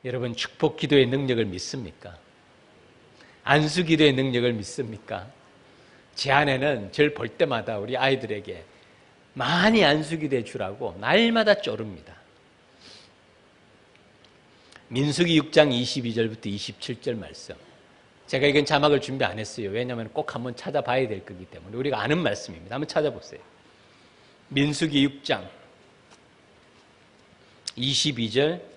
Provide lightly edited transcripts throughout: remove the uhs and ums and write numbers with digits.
여러분, 축복 기도의 능력을 믿습니까? 안수 기도의 능력을 믿습니까? 제 아내는 저를 볼 때마다 우리 아이들에게 많이 안수 기도해 주라고 날마다 쪼릅니다. 민수기 6장 22절부터 27절 말씀. 제가 이건 자막을 준비 안 했어요. 왜냐하면 꼭 한번 찾아봐야 될 거기 때문에. 우리가 아는 말씀입니다. 한번 찾아보세요. 민수기 6장 22절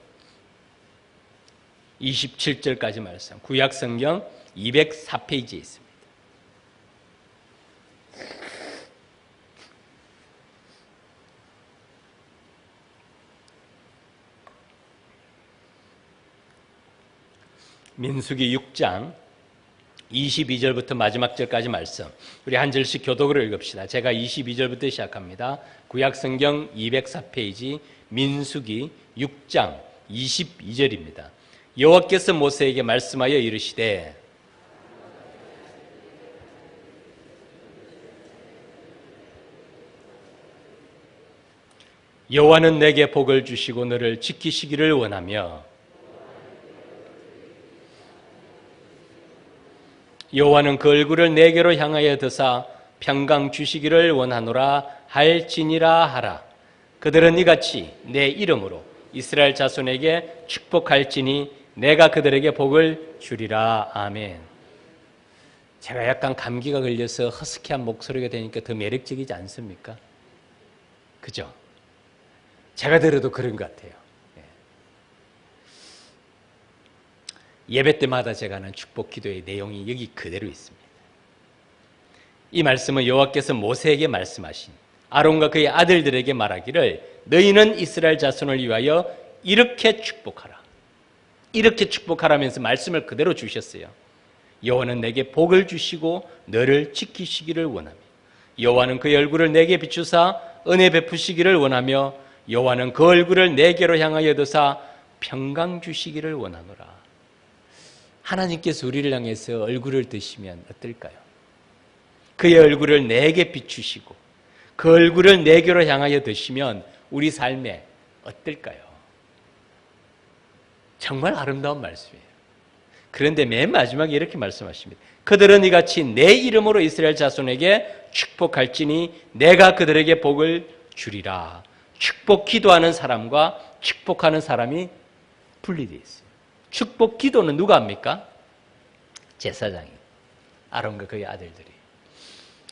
27절까지 말씀. 구약성경 204페이지에 있습니다. 민수기 6장 22절부터 마지막 절까지 말씀. 우리 한 절씩 교독으로 읽읍시다. 제가 22절부터 시작합니다. 구약성경 204페이지 민수기 6장 22절입니다. 여호와께서 모세에게 말씀하여 이르시되 여호와는 내게 복을 주시고 너를 지키시기를 원하며 여호와는 그 얼굴을 내게로 향하여 드사 평강 주시기를 원하노라 할지니라 하라. 그들은 이같이 내 이름으로 이스라엘 자손에게 축복할지니 내가 그들에게 복을 주리라. 아멘. 제가 약간 감기가 걸려서 허스키한 목소리가 되니까 더 매력적이지 않습니까? 그죠? 제가 들어도 그런 것 같아요. 예배 때마다 제가 하는 축복 기도의 내용이 여기 그대로 있습니다. 이 말씀은 여호와께서 모세에게 말씀하신 아론과 그의 아들들에게 말하기를 너희는 이스라엘 자손을 위하여 이렇게 축복하라. 이렇게 축복하라면서 말씀을 그대로 주셨어요. 여호와는 내게 복을 주시고 너를 지키시기를 원하며 여호와는 그의 얼굴을 내게 비추사 은혜 베푸시기를 원하며 여호와는 그 얼굴을 내게로 향하여 드사 평강 주시기를 원하노라. 하나님께서 우리를 향해서 얼굴을 드시면 어떨까요? 그의 얼굴을 내게 비추시고 그 얼굴을 내게로 향하여 드시면 우리 삶에 어떨까요? 정말 아름다운 말씀이에요. 그런데 맨 마지막에 이렇게 말씀하십니다. 그들은 이같이 내 이름으로 이스라엘 자손에게 축복할지니 내가 그들에게 복을 주리라. 축복 기도하는 사람과 축복하는 사람이 분리되어 있어요. 축복 기도는 누가 합니까? 제사장이, 아론과 그의 아들들이.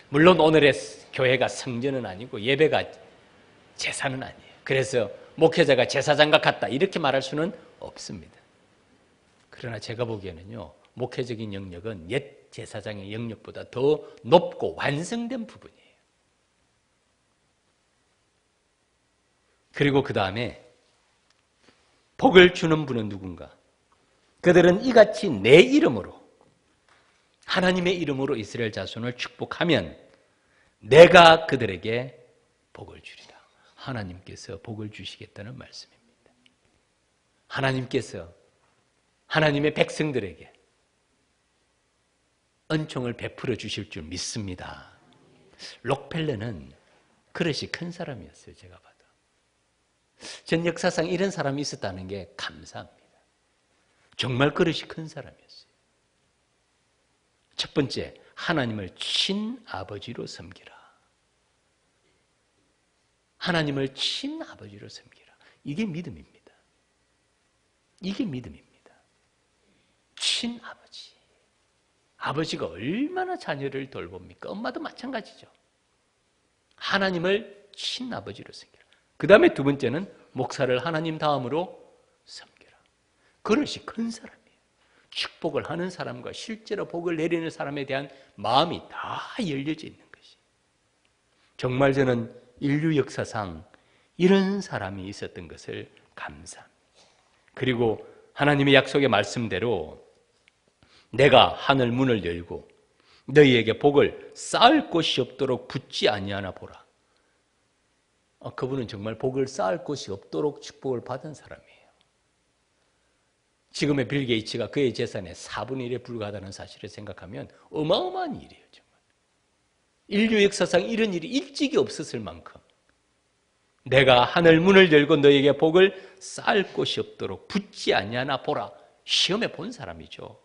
물론 오늘의 교회가 성전은 아니고 예배가 제사는 아니에요. 그래서 목회자가 제사장과 같다 이렇게 말할 수는 없습니다. 그러나 제가 보기에는요, 목회적인 영역은 옛 제사장의 영역보다 더 높고 완성된 부분이에요. 그리고 그 다음에 복을 주는 분은 누군가? 그들은 이같이 내 이름으로, 하나님의 이름으로 이스라엘 자손을 축복하면 내가 그들에게 복을 주리라. 하나님께서 복을 주시겠다는 말씀입니다. 하나님께서 하나님의 백성들에게 은총을 베풀어 주실 줄 믿습니다. 록펠러는 그릇이 큰 사람이었어요. 제가 봐도. 전 역사상 이런 사람이 있었다는 게 감사합니다. 정말 그릇이 큰 사람이었어요. 첫 번째, 하나님을 친아버지로 섬기라. 하나님을 친아버지로 섬기라. 이게 믿음입니다. 이게 믿음입니다. 친아버지. 아버지가 얼마나 자녀를 돌봅니까? 엄마도 마찬가지죠. 하나님을 친아버지로 섬기라. 그 다음에 두 번째는 목사를 하나님 다음으로 섬기라. 그릇이 큰 사람이에요. 축복을 하는 사람과 실제로 복을 내리는 사람에 대한 마음이 다 열려져 있는 것이. 정말 저는 인류 역사상 이런 사람이 있었던 것을 감사합니다. 그리고 하나님의 약속의 말씀대로 내가 하늘 문을 열고 너희에게 복을 쌓을 곳이 없도록 붙지 아니하나 보라. 그분은 정말 복을 쌓을 곳이 없도록 축복을 받은 사람이에요. 지금의 빌 게이츠가 그의 재산의 4분의 1에 불과하다는 사실을 생각하면 어마어마한 일이에요. 정말. 인류 역사상 이런 일이 일찍이 없었을 만큼 내가 하늘 문을 열고 너에게 복을 쌓을 곳이 없도록 붙지 아니하나 보라. 시험해 본 사람이죠.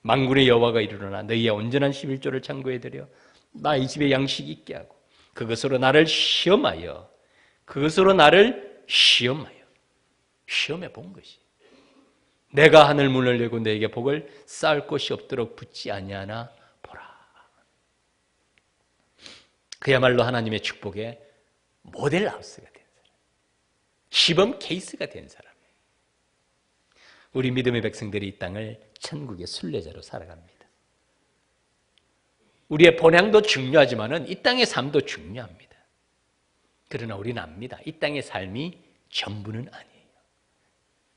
만군의 여호와가 이르노라 너희의 온전한 11조를 창고에 들여 나의 집에 양식이 있게 하고 그것으로 나를 시험해 본 것이. 내가 하늘 문을 열고 너에게 복을 쌓을 곳이 없도록 붙지 아니하나 보라. 그야말로 하나님의 축복의 모델하우스가 된 사람, 시범 케이스가 된 사람이에요. 우리 믿음의 백성들이 이 땅을 천국의 순례자로 살아갑니다. 우리의 본향도 중요하지만 이 땅의 삶도 중요합니다. 그러나 우리는 압니다. 이 땅의 삶이 전부는 아니에요.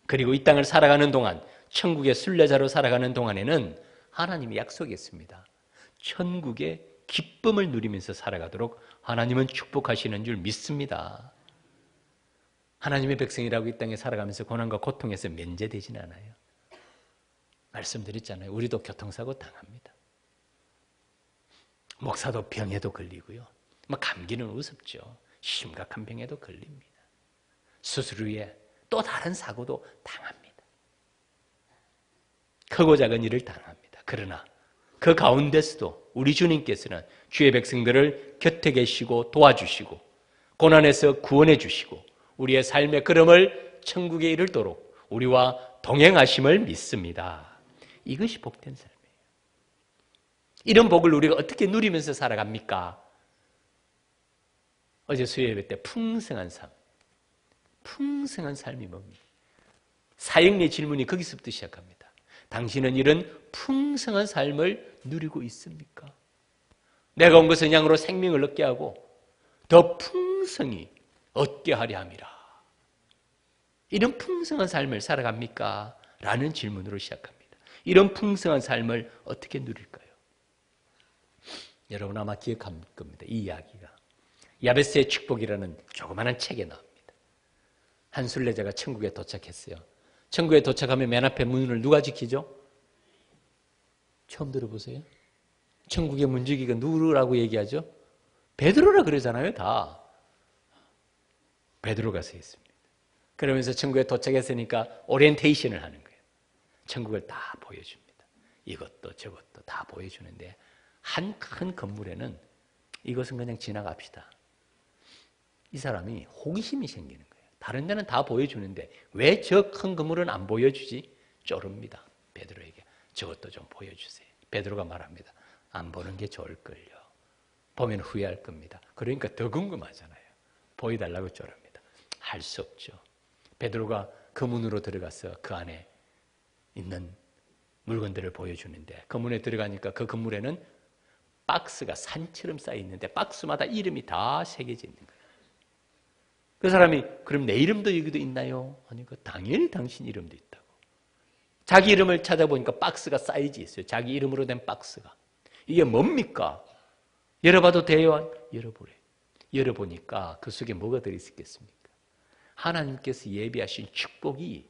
그리고 이 땅을 살아가는 동안, 천국의 순례자로 살아가는 동안에는 하나님이 약속했습니다. 천국의 기쁨을 누리면서 살아가도록 하나님은 축복하시는 줄 믿습니다. 하나님의 백성이라고 이 땅에 살아가면서 고난과 고통에서 면제되지는 않아요. 말씀드렸잖아요. 우리도 교통사고 당합니다. 목사도 병에도 걸리고요. 감기는 우습죠. 심각한 병에도 걸립니다. 수술 후에 또 다른 사고도 당합니다. 크고 작은 일을 당합니다. 그러나 그 가운데서도 우리 주님께서는 주의 백성들을 곁에 계시고 도와주시고 고난에서 구원해 주시고 우리의 삶의 걸음을 천국에 이르도록 우리와 동행하심을 믿습니다. 이것이 복된 삶이에요. 이런 복을 우리가 어떻게 누리면서 살아갑니까? 어제 수요예배 때 풍성한 삶. 풍성한 삶이 뭡니까? 사형리의 질문이 거기서부터 시작합니다. 당신은 이런 풍성한 삶을 누리고 있습니까? 내가 온 것은 양으로 생명을 얻게 하고 더 풍성히 얻게 하려 함이라. 이런 풍성한 삶을 살아갑니까? 라는 질문으로 시작합니다. 이런 풍성한 삶을 어떻게 누릴까요? 여러분 아마 기억할 겁니다. 이 이야기가 야베스의 축복이라는 조그마한 책에 나옵니다. 한 순례자가 천국에 도착했어요. 천국에 도착하면 맨 앞에 문을 누가 지키죠? 처음 들어보세요? 천국의 문지기가 누구라고 얘기하죠? 베드로라 그러잖아요. 다 베드로가 서 있습니다. 그러면서 천국에 도착했으니까 오리엔테이션을 하는 거예요. 천국을 다 보여줍니다. 이것도 저것도 다 보여주는데 한 큰 건물에는 이것은 그냥 지나갑시다. 이 사람이 호기심이 생기는 거예요. 다른 데는 다 보여주는데 왜 저 큰 건물은 안 보여주지? 쪼릅니다. 베드로에게 저것도 좀 보여주세요. 베드로가 말합니다. 안 보는 게 좋을걸요. 보면 후회할 겁니다. 그러니까 더 궁금하잖아요. 보여달라고 쪼릅니다. 할 수 없죠. 베드로가 그 문으로 들어가서 그 안에 있는 물건들을 보여주는데 그 문에 들어가니까 그 건물에는 박스가 산처럼 쌓여 있는데 박스마다 이름이 다 새겨져 있는 거예요. 그 사람이 그럼 내 이름도 여기도 있나요? 하니까 당연히 당신 이름도 있다고. 자기 이름을 찾아보니까 박스가 쌓여져 있어요. 자기 이름으로 된 박스가. 이게 뭡니까? 열어봐도 돼요? 열어보래. 열어보니까 그 속에 뭐가 들어있겠습니까? 하나님께서 예비하신 축복이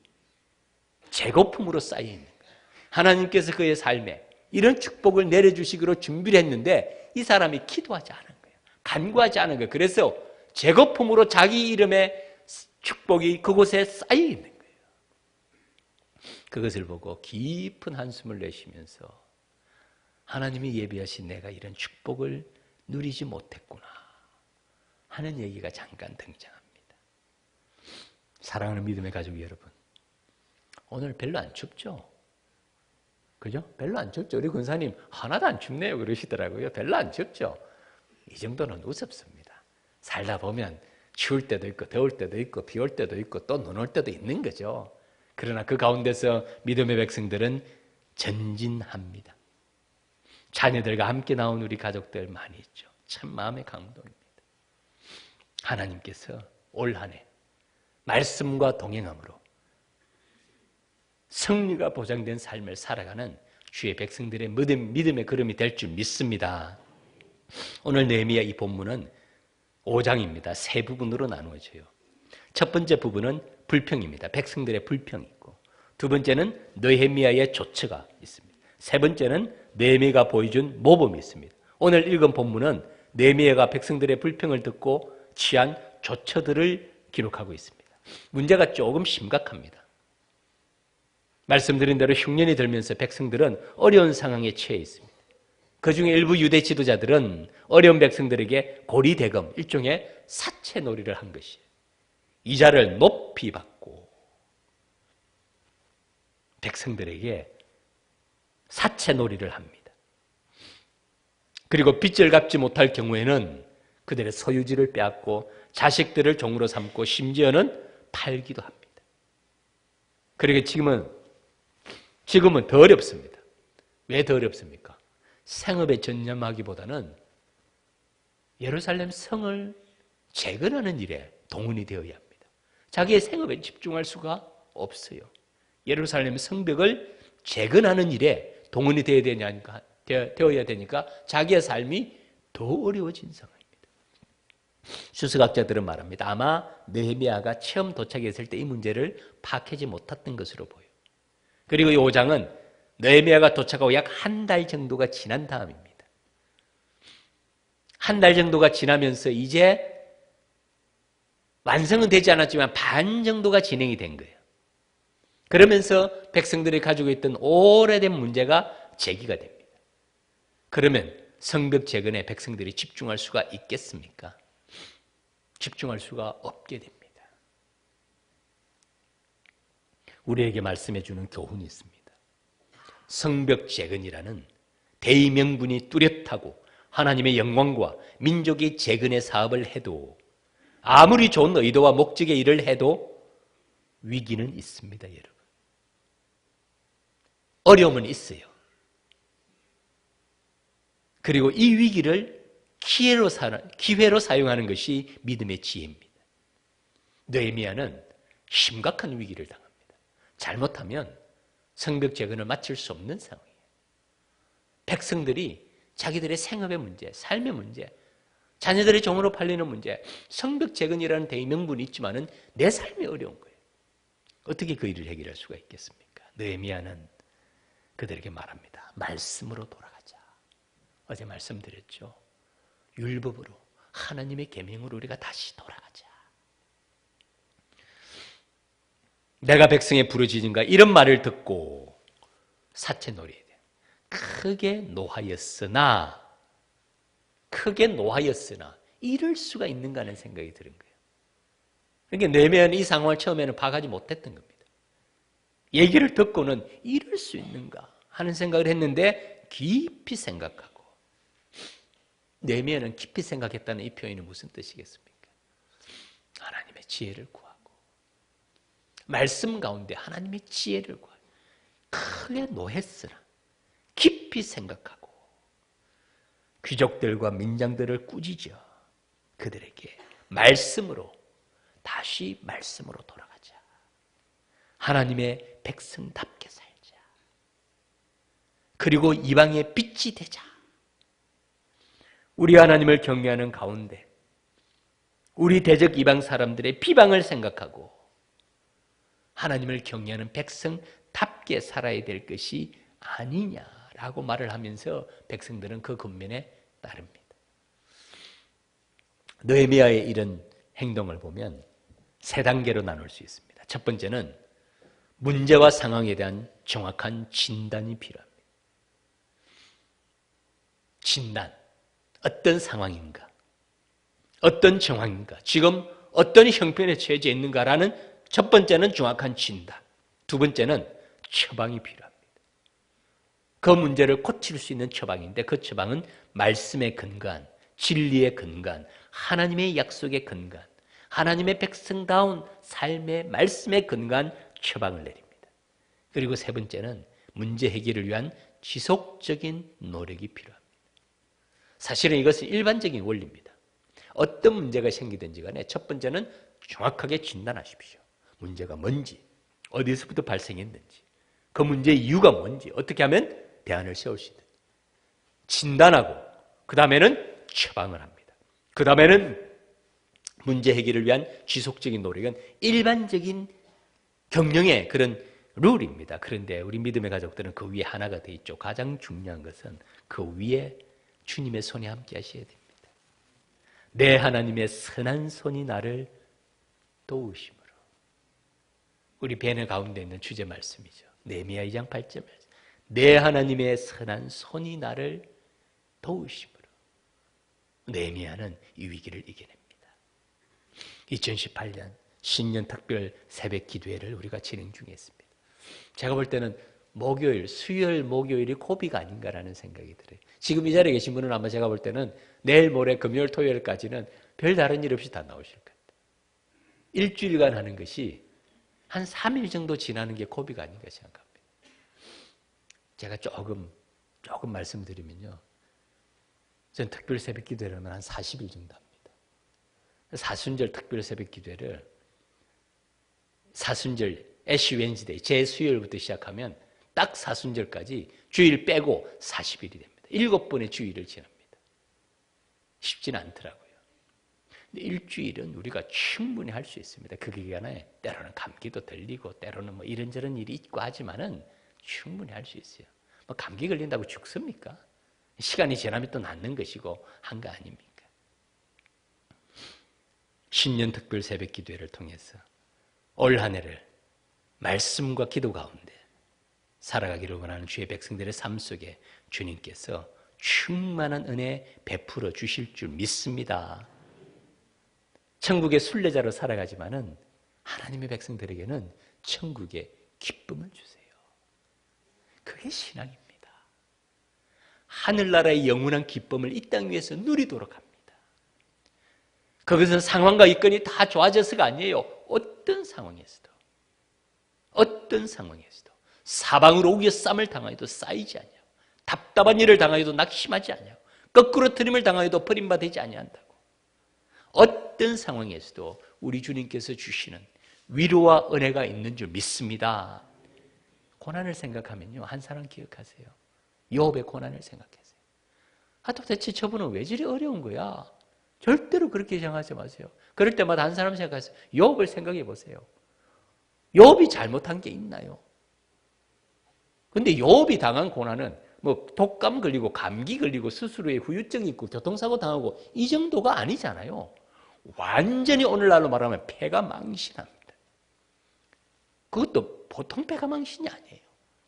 재고품으로 쌓여 있는 거예요. 하나님께서 그의 삶에 이런 축복을 내려주시기로 준비를 했는데 이 사람이 기도하지 않은 거예요. 간구하지 않은 거예요. 그래서 재고품으로 자기 이름의 축복이 그곳에 쌓여 있는 거예요. 그것을 보고 깊은 한숨을 내쉬면서 하나님이 예비하신 내가 이런 축복을 누리지 못했구나 하는 얘기가 잠깐 등장합니다. 사랑하는 믿음의 가족 여러분, 오늘 별로 안 춥죠? 그죠? 별로 안 춥죠? 우리 권사님 하나도 안 춥네요 그러시더라고요. 별로 안 춥죠? 이 정도는 우습습니다. 살다 보면 추울 때도 있고 더울 때도 있고 비 올 때도 있고 또 눈 올 때도 있는 거죠. 그러나 그 가운데서 믿음의 백성들은 전진합니다. 자녀들과 함께 나온 우리 가족들 많이 있죠. 참 마음의 감동입니다. 하나님께서 올 한 해 말씀과 동행함으로 승리가 보장된 삶을 살아가는 주의 백성들의 믿음의 걸음이 될 줄 믿습니다. 오늘 느헤미야 이 본문은 5장입니다. 세 부분으로 나누어져요. 첫 번째 부분은 불평입니다. 백성들의 불평이 있고, 두 번째는 느헤미야의 조처가 있습니다. 세 번째는 느헤미야가 보여준 모범이 있습니다. 오늘 읽은 본문은 느헤미야가 백성들의 불평을 듣고 취한 조처들을 기록하고 있습니다. 문제가 조금 심각합니다. 말씀드린 대로 흉년이 들면서 백성들은 어려운 상황에 처해 있습니다. 그중에 일부 유대 지도자들은 어려운 백성들에게 고리대금, 일종의 사채놀이를 한 것이에요. 이자를 높이 받고 백성들에게 사채놀이를 합니다. 그리고 빚을 갚지 못할 경우에는 그들의 소유지를 빼앗고 자식들을 종으로 삼고 심지어는 팔기도 합니다. 그러니까 지금은 더 어렵습니다. 왜 더 어렵습니까? 생업에 전념하기보다는 예루살렘 성을 재건하는 일에 동원이 되어야 합니다. 자기의 생업에 집중할 수가 없어요. 예루살렘 성벽을 재건하는 일에 동원이 되어야 되니까 자기의 삶이 더 어려워진 상황입니다. 수석학자들은 말합니다. 아마 느헤미야가 처음 도착했을 때 이 문제를 파악하지 못했던 것으로 보여요. 그리고 이 5장은 느헤미야가 도착하고 약 한 달 정도가 지난 다음입니다. 한 달 정도가 지나면서 이제 완성은 되지 않았지만 반 정도가 진행이 된 거예요. 그러면서 백성들이 가지고 있던 오래된 문제가 제기가 됩니다. 그러면 성벽 재건에 백성들이 집중할 수가 있겠습니까? 집중할 수가 없게 됩니다. 우리에게 말씀해 주는 교훈이 있습니다. 성벽 재건이라는 대의명분이 뚜렷하고 하나님의 영광과 민족의 재건의 사업을 해도 아무리 좋은 의도와 목적의 일을 해도 위기는 있습니다, 여러분. 어려움은 있어요. 그리고 이 위기를 기회로 사용하는 것이 믿음의 지혜입니다. 느헤미야는 심각한 위기를 당합니다. 잘못하면 성벽 재건을 마칠 수 없는 상황이에요. 백성들이 자기들의 생업의 문제, 삶의 문제, 자녀들의 종으로 팔리는 문제, 성벽 재건이라는 대의명분이 있지만은 내 삶이 어려운 거예요. 어떻게 그 일을 해결할 수가 있겠습니까? 느헤미야는 그들에게 말합니다. 말씀으로 돌아가자. 어제 말씀드렸죠. 율법으로, 하나님의 계명으로 우리가 다시 돌아가자. 내가 백성의 부르짖은가 이런 말을 듣고 사채놀이에 대해 크게 노하였으나 이럴 수가 있는가 하는 생각이 드는 거예요. 그러니까 느헤미야는 이 상황을 처음에는 파악하지 못했던 겁니다. 얘기를 듣고는 이럴 수 있는가 하는 생각을 했는데 깊이 생각하고, 느헤미야는 깊이 생각했다는 이 표현이 무슨 뜻이겠습니까? 하나님의 지혜를 구하고 말씀 가운데 하나님의 지혜를 구하고 크게 노했으나 깊이 생각하고 귀족들과 민장들을 꾸짖어 그들에게 다시 말씀으로 돌아가자. 하나님의 백성답게 살자. 그리고 이방의 빛이 되자. 우리 하나님을 경외하는 가운데 우리 대적 이방 사람들의 비방을 생각하고 하나님을 경외하는 백성답게 살아야 될 것이 아니냐라고 말을 하면서 백성들은 그 권면에 따릅니다. 느헤미야의 이런 행동을 보면 세 단계로 나눌 수 있습니다. 첫 번째는 문제와 상황에 대한 정확한 진단이 필요합니다. 진단, 어떤 상황인가, 어떤 정황인가, 지금 어떤 형편에 처해져 있는가라는 첫 번째는 정확한 진단, 두 번째는 처방이 필요합니다. 그 문제를 고칠 수 있는 처방인데 그 처방은 말씀에 근거한, 진리에 근거한, 하나님의 약속에 근거한, 하나님의 백성다운 삶의 말씀에 근거한 처방을 내립니다. 그리고 세 번째는 문제 해결을 위한 지속적인 노력이 필요합니다. 사실은 이것은 일반적인 원리입니다. 어떤 문제가 생기든지 간에 첫 번째는 정확하게 진단하십시오. 문제가 뭔지, 어디서부터 발생했는지, 그 문제의 이유가 뭔지, 어떻게 하면 대안을 세울 수 있는지 진단하고 그 다음에는 처방을 합니다. 그 다음에는 문제 해결을 위한 지속적인 노력은 일반적인 경영의 그런 룰입니다. 그런데 우리 믿음의 가족들은 그 위에 하나가 돼 있죠. 가장 중요한 것은 그 위에 주님의 손에 함께 하셔야 됩니다. 내 하나님의 선한 손이 나를 도우심으로. 우리 배너 가운데 있는 주제 말씀이죠. 느헤미야 2장 8절 말씀. 내 하나님의 선한 손이 나를 도우심으로. 느헤미야는 이 위기를 이겨냅니다. 2018년 신년 특별 새벽 기도회를 우리가 진행 중에 있습니다. 제가 볼 때는 목요일, 수요일, 목요일이 고비가 아닌가라는 생각이 들어요. 지금 이 자리에 계신 분은 아마 제가 볼 때는 내일 모레 금요일, 토요일까지는 별다른 일 없이 다 나오실 것 같아요. 일주일간 하는 것이 한 3일 정도 지나는 게 고비가 아닌가 생각합니다. 제가 조금 말씀드리면요. 전 특별 새벽 기도회를 하면 한 40일 정도 합니다. 사순절 특별 새벽 기도회를 사순절 애쉬 웬즈데이 제 수요일부터 시작하면 딱 사순절까지 주일 빼고 40일이 됩니다. 7번의 주일을 지납니다. 쉽지는 않더라고요. 근데 일주일은 우리가 충분히 할 수 있습니다. 그 기간에 때로는 감기도 들리고 때로는 뭐 이런저런 일이 있고 하지만은 충분히 할 수 있어요. 뭐 감기 걸린다고 죽습니까? 시간이 지나면 또 낫는 것이고 한 거 아닙니까? 신년 특별 새벽 기도회를 통해서 올 한 해를 말씀과 기도 가운데 살아가기를 원하는 주의 백성들의 삶 속에 주님께서 충만한 은혜 베풀어 주실 줄 믿습니다. 천국의 순례자로 살아가지만은 하나님의 백성들에게는 천국의 기쁨을 주세요. 그게 신앙입니다. 하늘나라의 영원한 기쁨을 이 땅 위에서 누리도록 합니다. 그것은 상황과 여건이 다 좋아져서가 아니에요. 어떤 상황에서도 사방으로 우겨 쌈을 당하여도 쌓이지 아니하고 답답한 일을 당하여도 낙심하지 아니하고 거꾸로 트림을 당하여도 버림받지 아니한다고. 어떤 상황에서도 우리 주님께서 주시는 위로와 은혜가 있는 줄 믿습니다. 고난을 생각하면요, 한 사람 기억하세요. 욥의 고난을 생각하세요. 도대체 저분은 왜 저리 어려운 거야? 절대로 그렇게 생각하지 마세요. 그럴 때마다 한 사람 생각하세요. 욥을 생각해 보세요. 욥이 잘못한 게 있나요? 근데 욥이 당한 고난은 뭐 독감 걸리고 감기 걸리고 스스로의 후유증이 있고 교통사고 당하고 이 정도가 아니잖아요. 완전히 오늘날로 말하면 패가망신합니다. 그것도 보통 패가망신이 아니에요.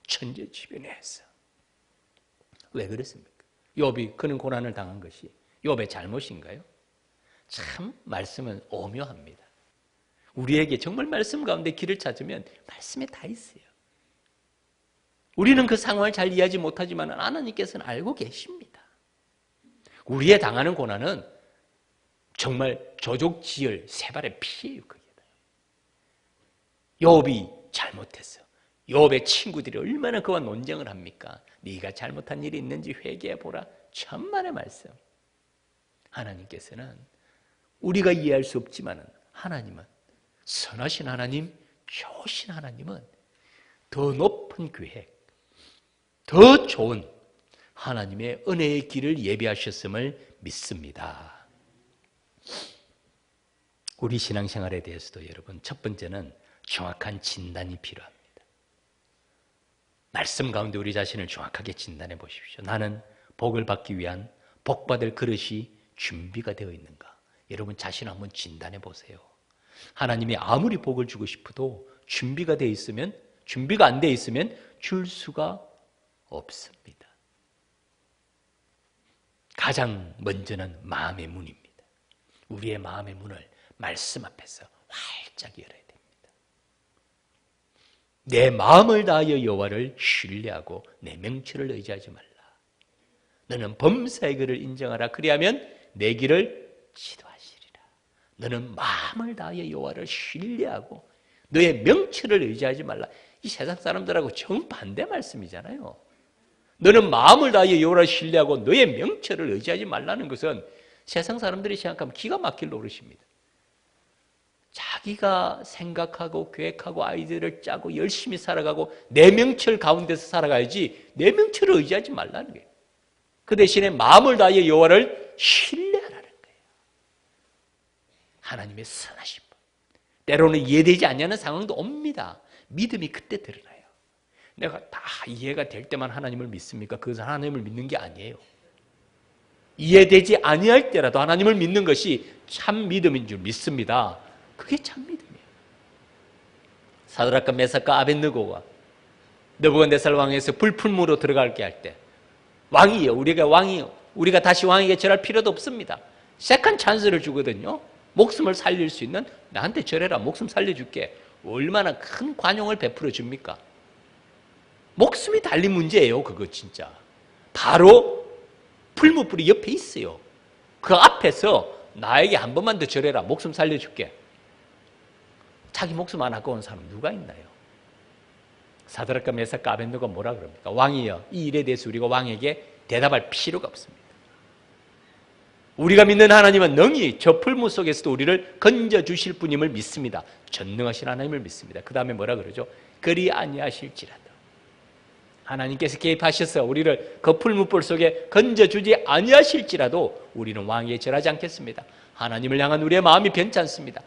천재지변에서. 왜 그렇습니까? 욥이 그런 고난을 당한 것이 욥의 잘못인가요? 참 말씀은 오묘합니다. 우리에게 정말 말씀 가운데 길을 찾으면 말씀에 다 있어요. 우리는 그 상황을 잘 이해하지 못하지만 하나님께서는 알고 계십니다. 우리의 당하는 고난은 정말 조족지을 세 발의 피예요. 그게. 욥이 잘못했어. 욥의 친구들이 얼마나 그와 논쟁을 합니까? 네가 잘못한 일이 있는지 회개해보라. 천만의 말씀. 하나님께서는 우리가 이해할 수 없지만 하나님은 선하신 하나님, 좋으신 하나님은 더 높은 계획, 더 좋은 하나님의 은혜의 길을 예비하셨음을 믿습니다. 우리 신앙생활에 대해서도 여러분, 첫 번째는 정확한 진단이 필요합니다. 말씀 가운데 우리 자신을 정확하게 진단해 보십시오. 나는 복을 받기 위한 복받을 그릇이 준비가 되어 있는가? 여러분 자신 한번 진단해 보세요. 하나님이 아무리 복을 주고 싶어도 준비가 되어 있으면, 준비가 안 되어 있으면 줄 수가 없습니다. 가장 먼저는 마음의 문입니다. 우리의 마음의 문을 말씀 앞에서 활짝 열어야 됩니다. 내 마음을 다하여 여호와를 신뢰하고 내 명철을 의지하지 말라. 너는 범사의 그를 인정하라. 그리하면 내 길을 지도하시리라. 너는 마음을 다하여 여호와를 신뢰하고 너의 명철을 의지하지 말라. 이 세상 사람들하고 정반대 말씀이잖아요. 너는 마음을 다하여 여호와를 신뢰하고 너의 명철을 의지하지 말라는 것은 세상 사람들이 생각하면 기가 막힐 노릇입니다. 자기가 생각하고 계획하고 아이디어를 짜고 열심히 살아가고 내 명철 가운데서 살아가야지 내 명철을 의지하지 말라는 거예요. 그 대신에 마음을 다하여 여호와를 신뢰하라는 거예요. 하나님의 선하심. 때로는 이해되지 않는 상황도 옵니다. 믿음이 그때 드러나요. 내가 다 이해가 될 때만 하나님을 믿습니까? 그것은 하나님을 믿는 게 아니에요. 이해되지 아니할 때라도 하나님을 믿는 것이 참 믿음인 줄 믿습니다. 그게 참 믿음이에요. 사드락과 메삭과 아벳느고가 느부갓네살 왕에서 불품으로 들어갈게 할 때 왕이요, 우리가 왕이요, 우리가 다시 왕에게 절할 필요도 없습니다. 세컨 찬스를 주거든요. 목숨을 살릴 수 있는, 나한테 절해라, 목숨 살려줄게. 얼마나 큰 관용을 베풀어 줍니까? 목숨이 달린 문제예요. 그거 진짜 바로 풀무불이 옆에 있어요. 그 앞에서 나에게 한 번만 더 절해라, 목숨 살려줄게. 자기 목숨 안 아까운 사람 누가 있나요? 사드락과 메삭과 아벳느고가 뭐라 그럽니까? 왕이여, 이 일에 대해서 우리가 왕에게 대답할 필요가 없습니다. 우리가 믿는 하나님은 능히 저 풀무 속에서도 우리를 건져주실 분임을 믿습니다. 전능하신 하나님을 믿습니다. 그 다음에 뭐라 그러죠? 그리 아니하실지라도. 하나님께서 개입하셔서 우리를 그 풀무불 속에 건져주지 아니하실지라도 우리는 왕에게 절하지 않겠습니다. 하나님을 향한 우리의 마음이 변찮습니다.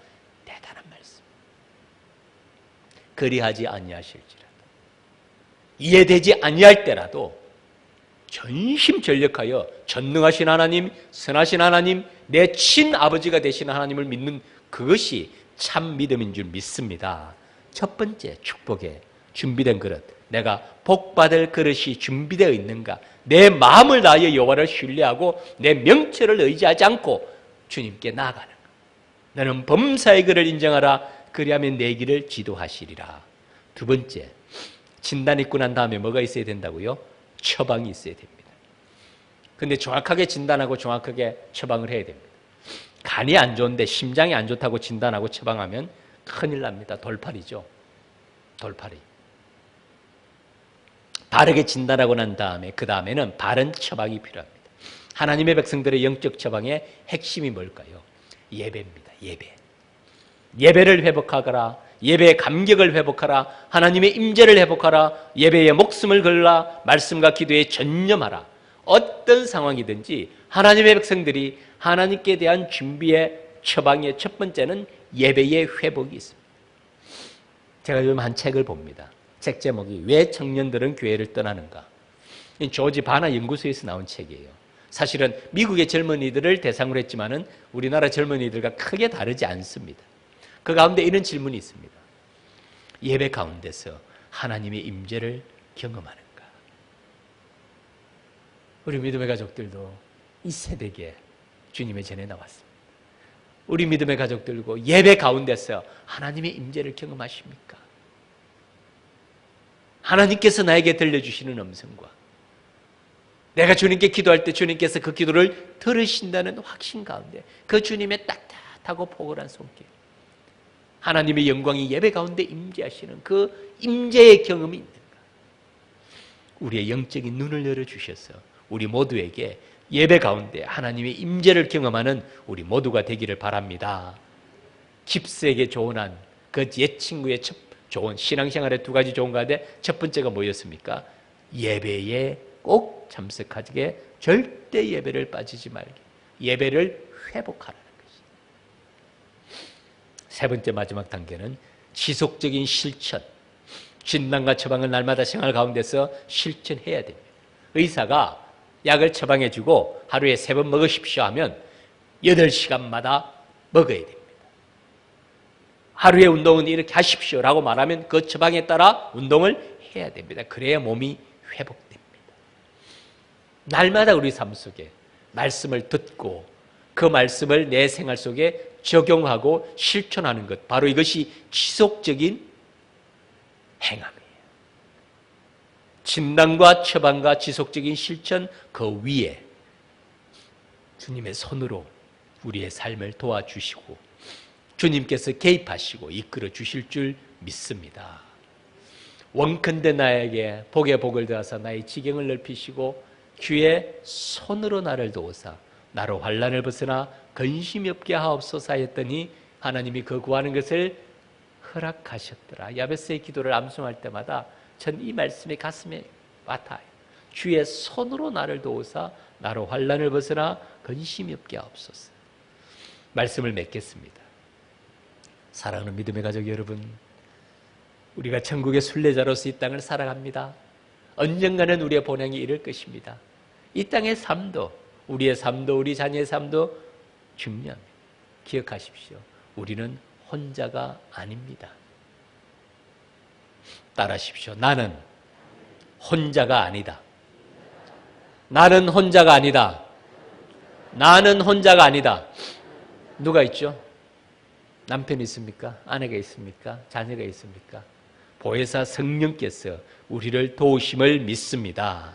대단한 말씀. 그리하지 아니하실지라도, 이해되지 아니할 때라도 전심전력하여 전능하신 하나님, 선하신 하나님, 내 친아버지가 되시는 하나님을 믿는 그것이 참 믿음인 줄 믿습니다. 첫 번째, 축복에 준비된 그릇, 내가 복받을 그릇이 준비되어 있는가? 내 마음을 다하여 여호와를 신뢰하고 내 명철을 의지하지 않고 주님께 나아가는 것. 너는 범사의 그를 인정하라. 그리하면 내 길을 지도하시리라. 두 번째, 진단 있고 난 다음에 뭐가 있어야 된다고요? 처방이 있어야 됩니다. 근데 정확하게 진단하고 정확하게 처방을 해야 됩니다. 간이 안 좋은데 심장이 안 좋다고 진단하고 처방하면 큰일 납니다. 돌팔이죠. 돌팔이. 바르게 진단하고 난 다음에 그 다음에는 바른 처방이 필요합니다. 하나님의 백성들의 영적 처방의 핵심이 뭘까요? 예배입니다. 예배. 예배를 회복하거라. 예배의 감격을 회복하라. 하나님의 임재를 회복하라. 예배에 목숨을 걸라. 말씀과 기도에 전념하라. 어떤 상황이든지 하나님의 백성들이 하나님께 대한 준비의 처방의 첫 번째는 예배의 회복이 있습니다. 제가 요즘 한 책을 봅니다. 책 제목이 왜 청년들은 교회를 떠나는가? 조지 바나 연구소에서 나온 책이에요. 사실은 미국의 젊은이들을 대상으로 했지만은 우리나라 젊은이들과 크게 다르지 않습니다. 그 가운데 이런 질문이 있습니다. 예배 가운데서 하나님의 임재를 경험하는가? 우리 믿음의 가족들도 이 새벽에 주님의 전에 나왔습니다. 우리 믿음의 가족들고 예배 가운데서 하나님의 임재를 경험하십니까? 하나님께서 나에게 들려주시는 음성과 내가 주님께 기도할 때 주님께서 그 기도를 들으신다는 확신 가운데 그 주님의 따뜻하고 포근한 손길, 하나님의 영광이 예배 가운데 임재하시는 그 임재의 경험이 있는가? 우리의 영적인 눈을 열어주셔서 우리 모두에게 예배 가운데 하나님의 임재를 경험하는 우리 모두가 되기를 바랍니다. 깁스에게 조언한 그 옛 친구의 좋은 신앙생활의 두 가지 좋은 가운데 첫 번째가 뭐였습니까? 예배에 꼭 참석하게, 절대 예배를 빠지지 말게, 예배를 회복하라는 것이다. 세 번째 마지막 단계는 지속적인 실천, 진단과 처방을 날마다 생활 가운데서 실천해야 됩니다. 의사가 약을 처방해주고 하루에 3번 먹으십시오 하면 8시간마다 먹어야 됩니다. 하루에 운동은 이렇게 하십시오라고 말하면 그 처방에 따라 운동을 해야 됩니다. 그래야 몸이 회복됩니다. 날마다 우리 삶 속에 말씀을 듣고 그 말씀을 내 생활 속에 적용하고 실천하는 것, 바로 이것이 지속적인 행함이에요. 진단과 처방과 지속적인 실천, 그 위에 주님의 손으로 우리의 삶을 도와주시고 주님께서 개입하시고 이끌어 주실 줄 믿습니다. 원컨대 나에게 복에 복을 더하사 나의 지경을 넓히시고 주의 손으로 나를 도우사 나로 환난을 벗어나 근심이 없게 하옵소서 했더니 하나님이 그 구하는 것을 허락하셨더라. 야베스의 기도를 암송할 때마다 전 이 말씀이 가슴에 와닿아요. 주의 손으로 나를 도우사 나로 환난을 벗어나 근심이 없게 하옵소서. 말씀을 맺겠습니다. 사랑하는 믿음의 가족 여러분, 우리가 천국의 순례자로서 이 땅을 살아갑니다. 언젠가는 우리의 본향이 이를 것입니다. 이 땅의 삶도 우리의 삶도 우리 자녀의 삶도 중요합니다. 기억하십시오. 우리는 혼자가 아닙니다. 따라하십시오. 나는 혼자가 아니다. 나는 혼자가 아니다. 나는 혼자가 아니다. 누가 있죠? 남편이 있습니까? 아내가 있습니까? 자녀가 있습니까? 보혜사 성령께서 우리를 도우심을 믿습니다.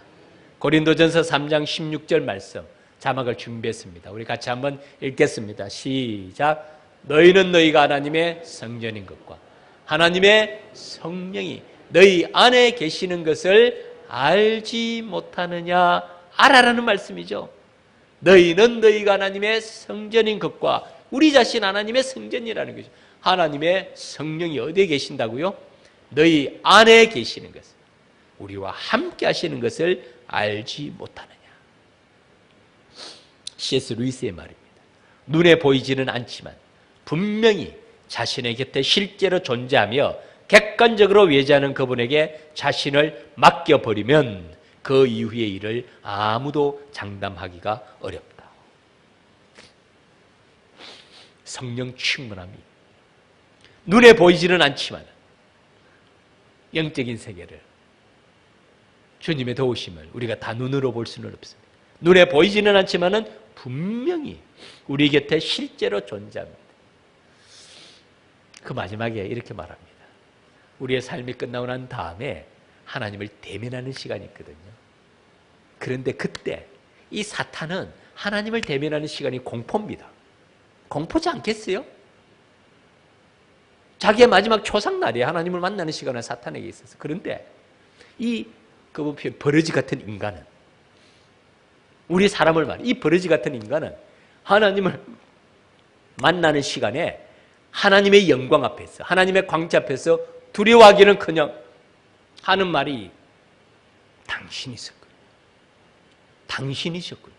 고린도전서 3장 16절 말씀 자막을 준비했습니다. 우리 같이 한번 읽겠습니다. 시작. 너희는 너희가 하나님의 성전인 것과 하나님의 성령이 너희 안에 계시는 것을 알지 못하느냐 알아라는 말씀이죠. 너희는 너희가 하나님의 성전인 것과 우리 자신 하나님의 성전이라는 거죠. 하나님의 성령이 어디에 계신다고요? 너희 안에 계시는 것을, 우리와 함께 하시는 것을 알지 못하느냐. C.S. 루이스의 말입니다. 눈에 보이지는 않지만 분명히 자신의 곁에 실제로 존재하며 객관적으로 외지하는 그분에게 자신을 맡겨버리면 그 이후의 일을 아무도 장담하기가 어렵다. 성령 충만함이 눈에 보이지는 않지만 영적인 세계를 주님의 도우심을 우리가 다 눈으로 볼 수는 없습니다. 눈에 보이지는 않지만은 분명히 우리 곁에 실제로 존재합니다. 그 마지막에 이렇게 말합니다. 우리의 삶이 끝나고 난 다음에 하나님을 대면하는 시간이 있거든요. 그런데 그때 이 사탄은 하나님을 대면하는 시간이 공포입니다. 공포지 않겠어요? 자기의 마지막 초상날이 하나님을 만나는 시간은 사탄에게 있어서. 그런데 이 버러지 같은 인간은, 우리 사람을 말해, 이 버러지 같은 인간은 하나님을 만나는 시간에 하나님의 영광 앞에서, 하나님의 광채 앞에서 두려워하기는커녕 하는 말이 당신이셨군요. 당신이셨군요.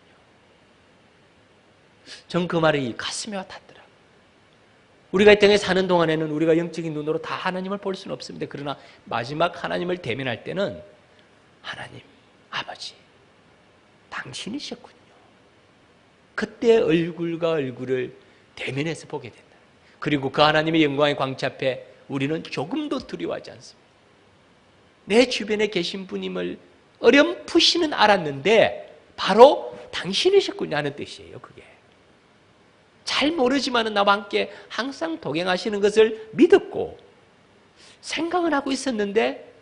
전 그 말이 가슴에 와닿더라고요. 우리가 이 땅에 사는 동안에는 우리가 영적인 눈으로 다 하나님을 볼 수는 없습니다. 그러나 마지막 하나님을 대면할 때는 하나님, 아버지, 당신이셨군요. 그때 얼굴과 얼굴을 대면해서 보게 된다. 그리고 그 하나님의 영광의 광채 앞에 우리는 조금도 두려워하지 않습니다. 내 주변에 계신 분임을 어렴풋이는 알았는데 바로 당신이셨군요 하는 뜻이에요. 그게 잘 모르지만은 나와 함께 항상 동행하시는 것을 믿었고 생각을 하고 있었는데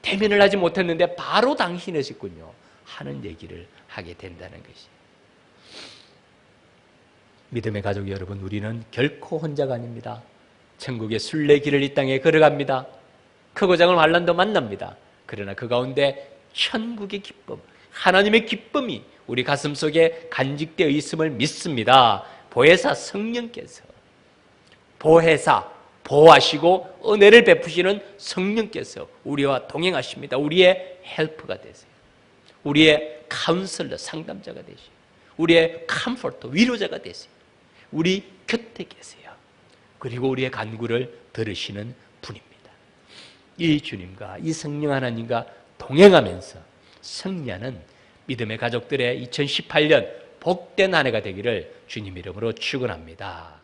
대면을 하지 못했는데 바로 당신이셨군요 하는 얘기를 하게 된다는 것이. 믿음의 가족 여러분, 우리는 결코 혼자가 아닙니다. 천국의 순례길을 이 땅에 걸어갑니다. 크고 작은 환난도 만납니다. 그러나 그 가운데 천국의 기쁨, 하나님의 기쁨이 우리 가슴 속에 간직되어 있음을 믿습니다. 보혜사 성령께서, 보혜사, 보호하시고 은혜를 베푸시는 성령께서 우리와 동행하십니다. 우리의 헬프가 되세요. 우리의 카운슬러, 상담자가 되시고 우리의 컴포터, 위로자가 되세요. 우리 곁에 계세요. 그리고 우리의 간구를 들으시는 분입니다. 이 주님과 이 성령 하나님과 동행하면서 승리하는 믿음의 가족들의 2018년 복된 한 해가 되기를 주님 이름으로 축원합니다.